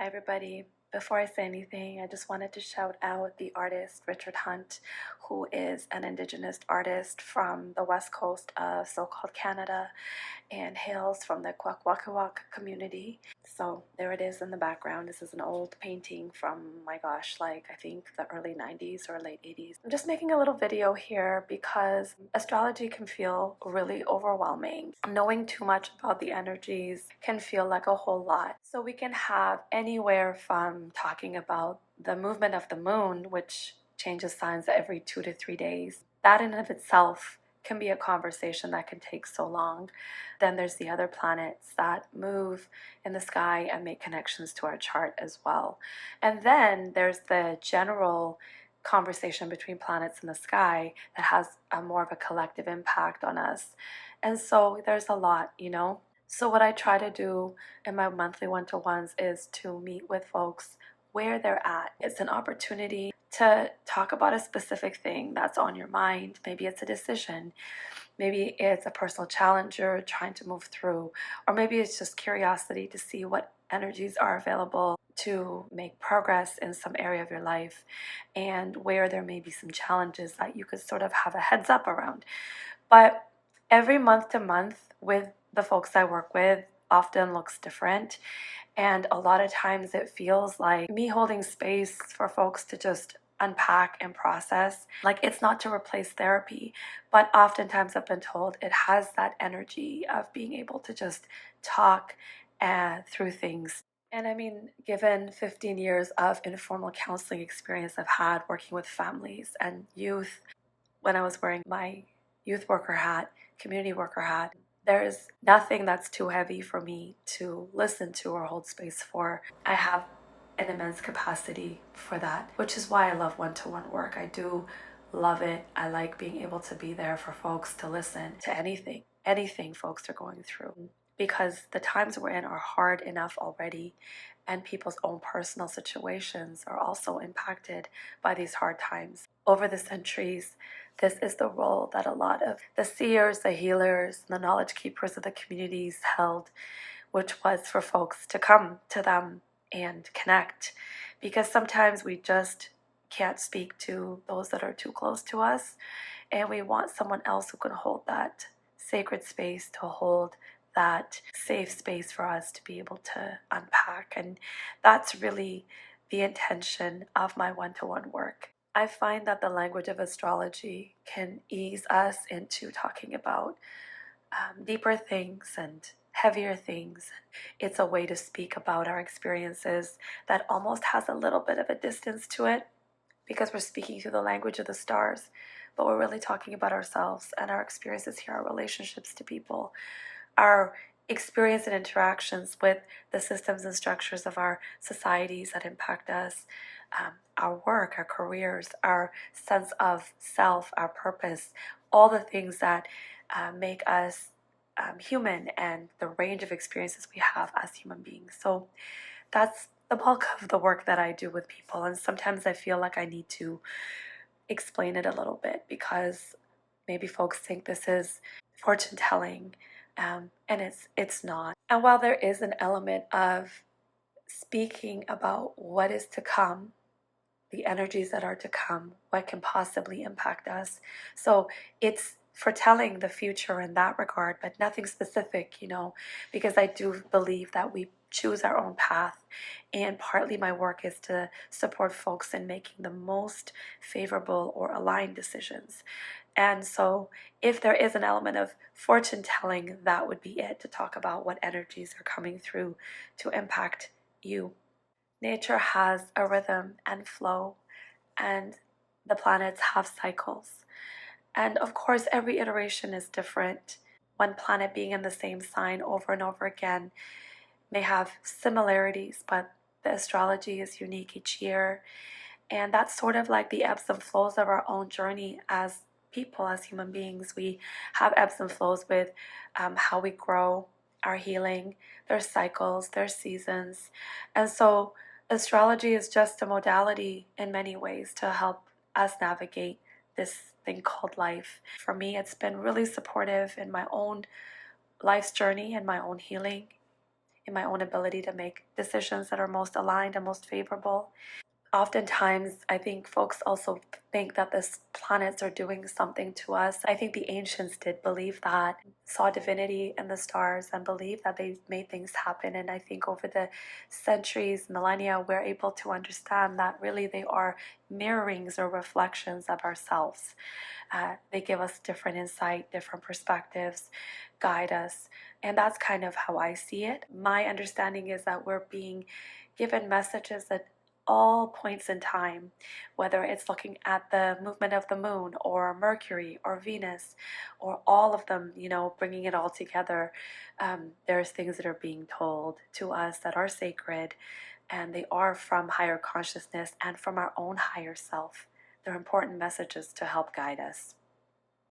Hi everybody. Before I say anything, I just wanted to shout out the artist Richard Hunt, who is an Indigenous artist from the west coast of so-called Canada and hails from the Kwakwaka'wakw community. So there it is in the background. This is an old painting from, my gosh, like I think the early 90s or late 80s. I'm just making a little video here because astrology can feel really overwhelming. Knowing too much about the energies can feel like a whole lot. So we can have anywhere from talking about the movement of the moon, which changes signs every 2 to 3 days. That in and of itself can be a conversation that can take so long. Then there's the other planets that move in the sky and make connections to our chart as well. And then there's the general conversation between planets in the sky that has a more of a collective impact on us. And so there's a lot, So what I try to do in my monthly one-to-ones is to meet with folks where they're at. It's an opportunity to talk about a specific thing that's on your mind. Maybe it's a decision. Maybe it's a personal challenge you're trying to move through. Or maybe it's just curiosity to see what energies are available to make progress in some area of your life and where there may be some challenges that you could sort of have a heads up around. But every month to month with the folks I work with often looks different. And a lot of times it feels like me holding space for folks to just unpack and process. Like it's not to replace therapy, but oftentimes I've been told it has that energy of being able to just talk through things. And I mean, given 15 years of informal counseling experience I've had working with families and youth, when I was wearing my youth worker hat, community worker hat, there's nothing that's too heavy for me to listen to or hold space for. I have an immense capacity for that, which is why I love one-to-one work. I do love it. I like being able to be there for folks to listen to anything folks are going through, because the times we're in are hard enough already, and people's own personal situations are also impacted by these hard times. Over the centuries, this is the role that a lot of the seers, the healers, the knowledge keepers of the communities held, which was for folks to come to them and connect, because sometimes we just can't speak to those that are too close to us, and we want someone else who can hold that sacred space, to hold that safe space for us to be able to unpack. And that's really the intention of my one-to-one work. I find that the language of astrology can ease us into talking about deeper things and heavier things. It's a way to speak about our experiences that almost has a little bit of a distance to it, because we're speaking through the language of the stars, but we're really talking about ourselves and our experiences here, our relationships to people, our experience and interactions with the systems and structures of our societies that impact us, our work, our careers, our sense of self, our purpose, all the things that make us human, and the range of experiences we have as human beings. So that's the bulk of the work that I do with people. And sometimes I feel like I need to explain it a little bit, because maybe folks think this is fortune telling, and it's not. And while there is an element of speaking about what is to come, the energies that are to come, what can possibly impact us, so it's foretelling the future in that regard, but nothing specific, because I do believe that we choose our own path, and partly my work is to support folks in making the most favorable or aligned decisions. And so if there is an element of fortune telling, that would be it, to talk about what energies are coming through to impact you. Nature has a rhythm and flow, and the planets have cycles. And of course, every iteration is different. One planet being in the same sign over and over again may have similarities, but the astrology is unique each year. And that's sort of like the ebbs and flows of our own journey as people, as human beings. We have ebbs and flows with how we grow, our healing. There's cycles, there's seasons. And so astrology is just a modality in many ways to help us navigate this thing called life. For me, it's been really supportive in my own life's journey and my own healing. in my own ability to make decisions that are most aligned and most favorable. Oftentimes, I think folks also think that the planets are doing something to us. I think the ancients did believe that, saw divinity in the stars, and believed that they made things happen. And I think over the centuries, millennia, we're able to understand that really they are mirrorings or reflections of ourselves. They give us different insight, different perspectives, guide us. And that's kind of how I see it. My understanding is that we're being given messages at all points in time, whether it's looking at the movement of the moon or Mercury or Venus or all of them, bringing it all together. There's things that are being told to us that are sacred, and they are from higher consciousness and from our own higher self. They're important messages to help guide us.